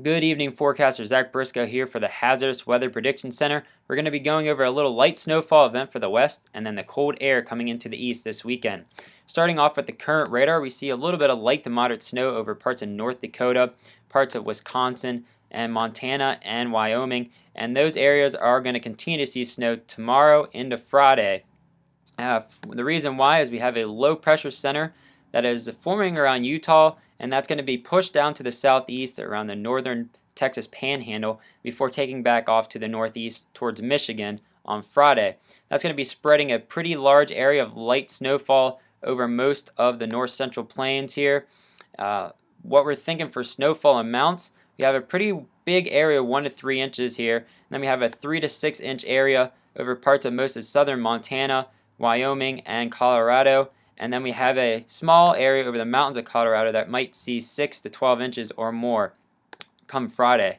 Good evening, forecaster Zach Briscoe here for the Hazardous Weather Prediction Center. We're going to be going over a little light snowfall event for the west and then the cold air coming into the east this weekend. Starting off with the current radar, we see a little bit of light to moderate snow over parts of North Dakota, parts of Wisconsin, and Montana and Wyoming, and those areas are going to continue to see snow tomorrow into Friday. The reason why is we have a low pressure center that is forming around Utah, and that's going to be pushed down to the southeast around the northern Texas panhandle before taking back off to the northeast towards Michigan on Friday. That's going to be spreading a pretty large area of light snowfall over most of the north central plains here. What we're thinking for snowfall amounts, we have a pretty big area, 1 to 3 inches here, and then we have a 3 to 6 inch area over parts of most of southern Montana, Wyoming, and Colorado. And then we have a small area over the mountains of Colorado that might see 6 to 12 inches or more come Friday.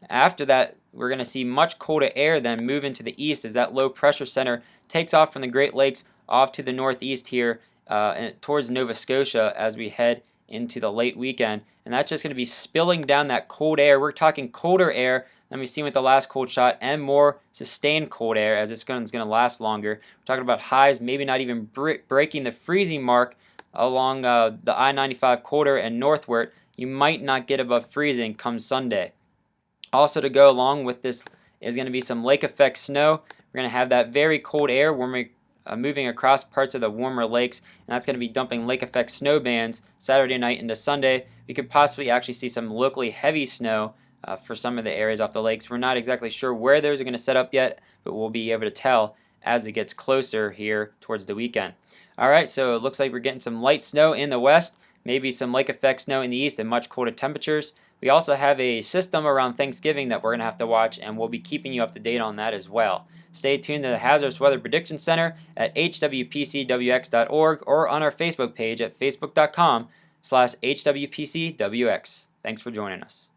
After that, we're going to see much colder air then move into the east as that low pressure center takes off from the Great Lakes off to the northeast here towards Nova Scotia as we head into the late weekend. And that's just going to be spilling down that cold air. We're talking colder air than we've seen with the last cold shot and more sustained cold air as it's going to last longer. We're talking about highs maybe not even breaking the freezing mark along the I-95 corridor and northward. You might not get above freezing come Sunday. Also to go along with this is going to be some lake effect snow. We're going to have that very cold air moving across parts of the warmer lakes, and that's going to be dumping lake effect snow bands Saturday night into Sunday. We could possibly actually see some locally heavy snow for some of the areas off the lakes. We're not exactly sure where those are going to set up yet, but we'll be able to tell as it gets closer here towards the weekend. Alright, so it looks like we're getting some light snow in the west, maybe some lake effect snow in the east, and much colder temperatures. We also have a system around Thanksgiving that we're going to have to watch, and we'll be keeping you up to date on that as well. Stay tuned to the Hazardous Weather Prediction Center at hwpcwx.org or on our Facebook page at facebook.com/hwpcwx. Thanks for joining us.